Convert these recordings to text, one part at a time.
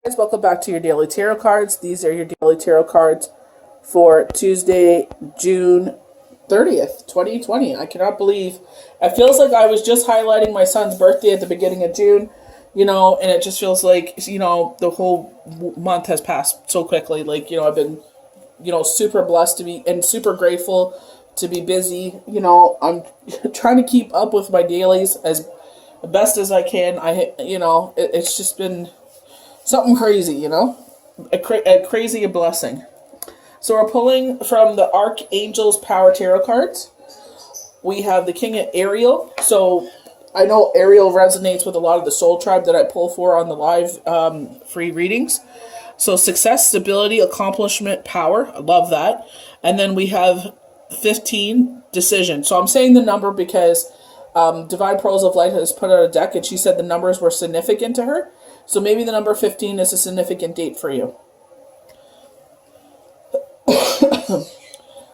Guys, welcome back to your daily tarot cards. These are your daily tarot cards for Tuesday, June 30th, 2020. I cannot believe it feels like I was just highlighting my son's birthday at the beginning of June, and it just feels like, the whole month has passed so quickly. I've been, super blessed to be and super grateful to be busy. I'm trying to keep up with my dailies as best as I can. It's just been something crazy, a crazy blessing. So we're pulling from the Archangel's Power Tarot cards. We have the King of Ariel. So I know Ariel resonates with a lot of the soul tribe that I pull for on the live free readings. So success, stability, accomplishment, power. I love that. And then we have 15, decision. So I'm saying the number because Divine Pearls of Light has put out a deck and she said the numbers were significant to her. So maybe the number 15 is a significant date for you.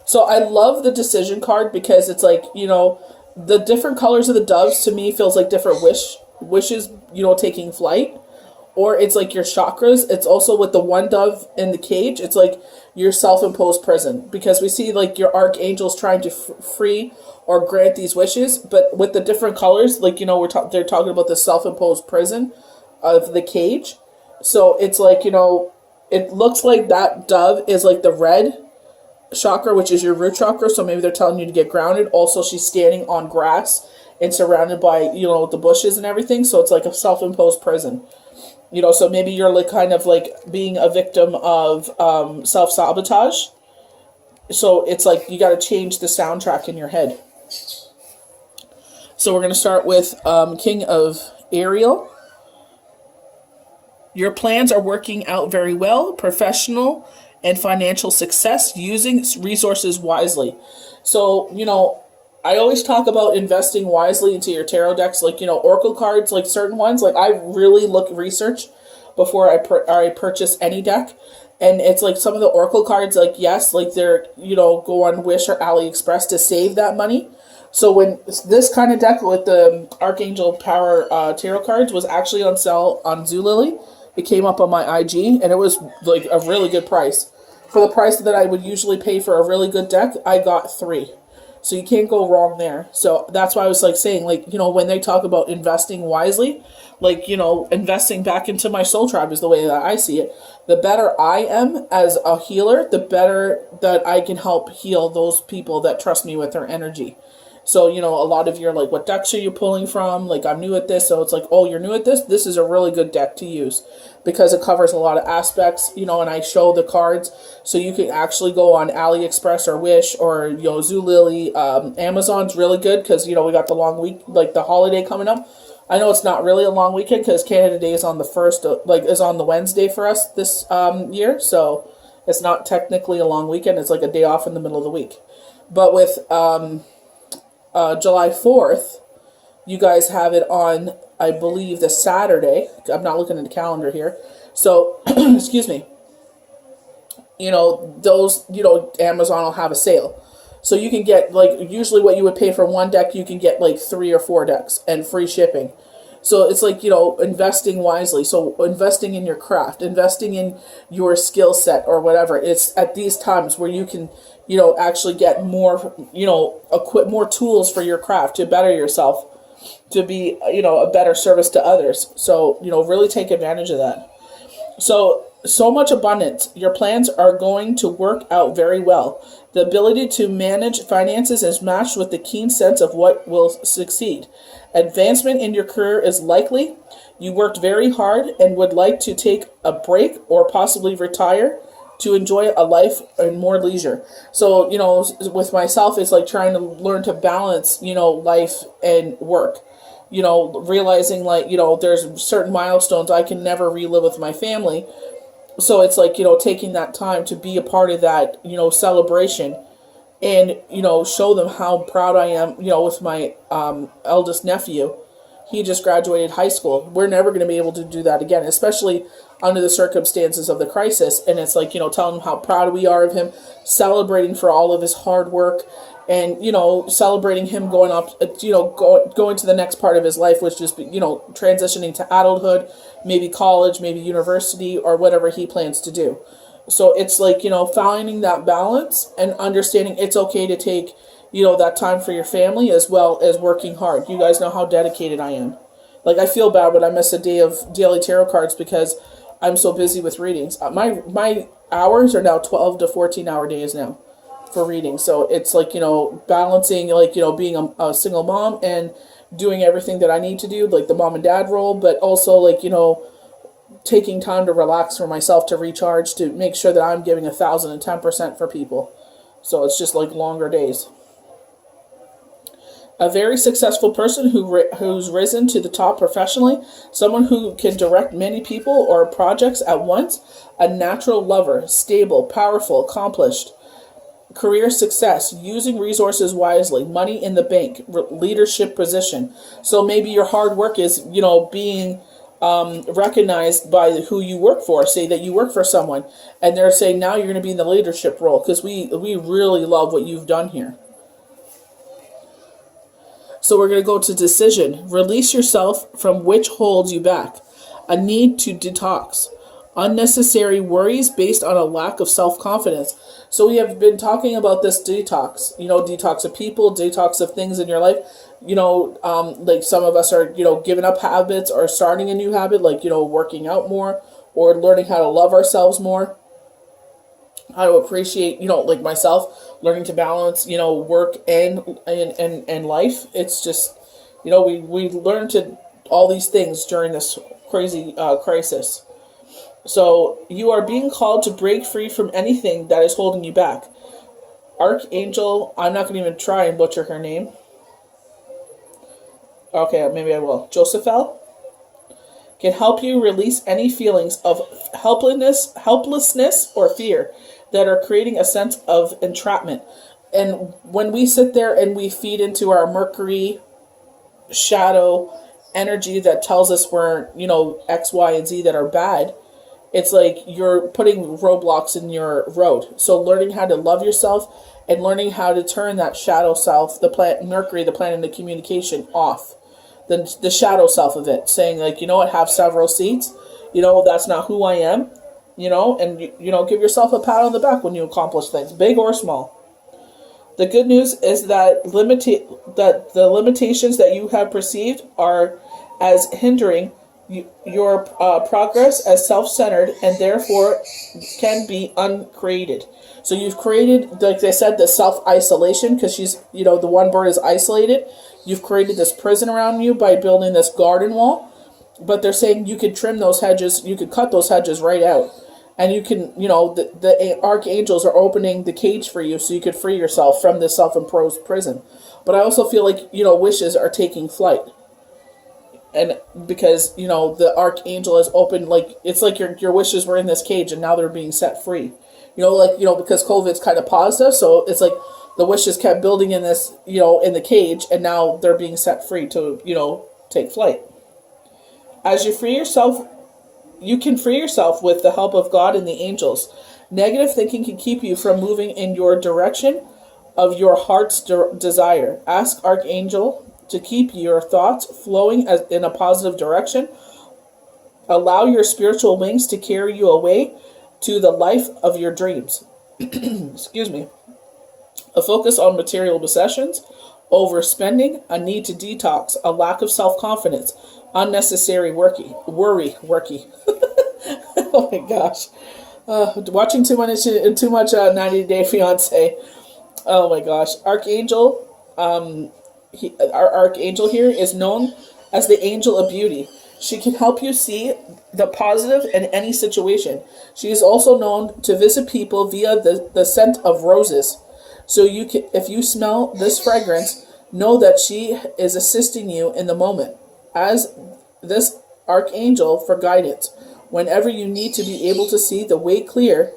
So I love the decision card because it's like, the different colors of the doves to me feels like different wishes, taking flight. Or it's like your chakras. It's also with the one dove in the cage. It's like your self-imposed prison. Because we see like your archangels trying to free or grant these wishes. But with the different colors, like, they're talking about the self-imposed prison of the cage. So it's like, it looks like that dove is like the red chakra, which is your root chakra. So maybe they're telling you to get grounded. Also, she's standing on grass and surrounded by, the bushes and everything. So it's like a self-imposed prison. So maybe you're like kind of like being a victim of self-sabotage. So it's like you got to change the soundtrack in your head. So we're going to start with King of Ariel. Your plans are working out very well, professional and financial success, using resources wisely. So, I always talk about investing wisely into your tarot decks, like, oracle cards, like certain ones. Like, I really research before I purchase any deck. And it's like some of the oracle cards, like, yes, like they're, go on Wish or AliExpress to save that money. So when this kind of deck with the Archangel Power tarot cards was actually on sale on Zulily, it came up on my IG, and it was like a really good price. For the price that I would usually pay for a really good deck, I got 3. So you can't go wrong there. So that's why I was like saying, like, when they talk about investing wisely, like, investing back into my soul tribe is the way that I see it. The better I am as a healer, the better that I can help heal those people that trust me with their energy. So, a lot of you are like, what decks are you pulling from? Like, I'm new at this. So it's like, oh, you're new at this? This is a really good deck to use because it covers a lot of aspects, and I show the cards. So you can actually go on AliExpress or Wish or, Zulily. Amazon's really good because, we got the long week, like the holiday coming up. I know it's not really a long weekend because Canada Day is on the first, is on the Wednesday for us this year. So it's not technically a long weekend. It's like a day off in the middle of the week. But with July 4th, you guys have it on, I believe, the Saturday. I'm not looking at the calendar here. So, excuse me. Those, Amazon will have a sale. So you can get, like, usually what you would pay for one deck, you can get, like, 3 or 4 decks and free shipping. So it's like, investing wisely. So investing in your craft, investing in your skill set or whatever. It's at these times where you can, actually get more, equip more tools for your craft to better yourself, to be, a better service to others. So, really take advantage of that. So much abundance. Your plans are going to work out very well. The ability to manage finances is matched with the keen sense of what will succeed. Advancement in your career is likely. You worked very hard and would like to take a break or possibly retire to enjoy a life and more leisure. So, with myself, it's like trying to learn to balance, life and work. Realizing like, there's certain milestones I can never relive with my family. So it's like, taking that time to be a part of that, celebration and, show them how proud I am, with my eldest nephew he just graduated high school. We're never going to be able to do that again, especially under the circumstances of the crisis. And it's like, telling him how proud we are of him, celebrating for all of his hard work, and, celebrating him going up, going to the next part of his life, which is, transitioning to adulthood, maybe college, maybe university, or whatever he plans to do. So it's like, finding that balance and understanding it's okay to take, that time for your family as well as working hard. You guys know how dedicated I am. Like, I feel bad when I miss a day of daily tarot cards because I'm so busy with readings. My hours are now 12 to 14 hour days now for reading. So it's like, balancing, like, being a single mom and doing everything that I need to do, like the mom and dad role, but also like, taking time to relax for myself, to recharge, to make sure that I'm giving 1,010% for people. So it's just like longer days. A very successful person who's risen to the top professionally, someone who can direct many people or projects at once, a natural lover, stable, powerful, accomplished, career success, using resources wisely, money in the bank, leadership position. So maybe your hard work is, being recognized by who you work for. Say that you work for someone and they're saying now you're going to be in the leadership role because we really love what you've done here. So we're going to go to decision. Release yourself from which holds you back. A need to detox. Unnecessary worries based on a lack of self-confidence. So we have been talking about this detox, detox of people, detox of things in your life. Like some of us are, giving up habits or starting a new habit, like, working out more or learning how to love ourselves more, how to appreciate, like myself, learning to balance, work and life. It's just, we learn to all these things during this crazy crisis. So you are being called to break free from anything that is holding you back. Archangel, I'm not going to even try and butcher her name. Okay, maybe I will. Josephel can help you release any feelings of helplessness or fear that are creating a sense of entrapment. And when we sit there and we feed into our Mercury shadow energy that tells us we're, X, Y, and Z that are bad, it's like you're putting roadblocks in your road. So learning how to love yourself and learning how to turn that shadow self, the planet Mercury, the planet of communication, off. The shadow self of it, saying like, have several seats. That's not who I am. And give yourself a pat on the back when you accomplish things, big or small. The good news is that the limitations that you have perceived are as hindering your progress as self-centered and therefore can be uncreated. So you've created, like they said, the self-isolation because she's, the one bird is isolated. You've created this prison around you by building this garden wall. But they're saying you could trim those hedges, you could cut those hedges right out. And you can, the archangels are opening the cage for you so you could free yourself from this self-imposed prison. But I also feel like, wishes are taking flight. And because, the archangel is open, like, it's like your wishes were in this cage and now they're being set free. Because COVID's kind of paused us. So it's like the wishes kept building in this, in the cage and now they're being set free to, take flight. As you free yourself, you can free yourself with the help of God and the angels. Negative thinking can keep you from moving in your direction of your heart's desire. Ask Archangel to keep your thoughts flowing in a positive direction. Allow your spiritual wings to carry you away to the life of your dreams. Excuse me. A focus on material possessions, overspending, a need to detox, a lack of self-confidence, unnecessary worry. Oh my gosh. Watching too much 90 Day Fiance. Oh my gosh. Archangel, our archangel here is known as the angel of beauty. She can help you see the positive in any situation. She is also known to visit people via the scent of roses. So if you smell this fragrance, know that she is assisting you in the moment as this archangel for guidance. Whenever you need to be able to see the way clear,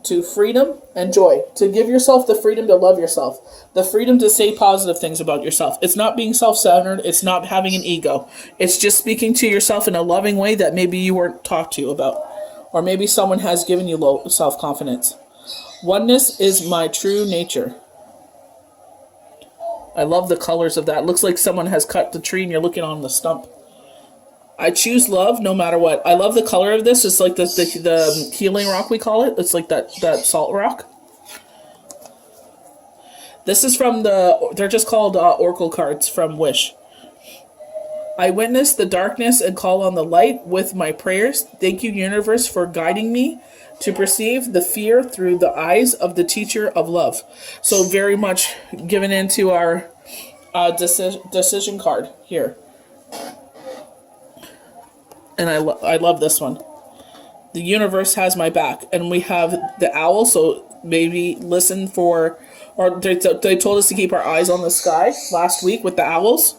to freedom and joy, to give yourself the freedom to love yourself, the freedom to say positive things about yourself. It's not being self-centered. It's not having an ego. It's just speaking to yourself in a loving way that maybe you weren't talked to about, or maybe someone has given you low self-confidence. Oneness is my true nature. I love the colors of that. It looks like someone has cut the tree and you're looking on the stump. I choose love no matter what. I love the color of this. It's like the healing rock, we call it. It's like that salt rock. This is from they're just called oracle cards from Wish. I witness the darkness and call on the light with my prayers. Thank you, universe, for guiding me to perceive the fear through the eyes of the teacher of love. So very much given into our decision card here. And I love this one. The universe has my back. And we have the owl, so maybe listen for, or they told us to keep our eyes on the sky last week with the owls.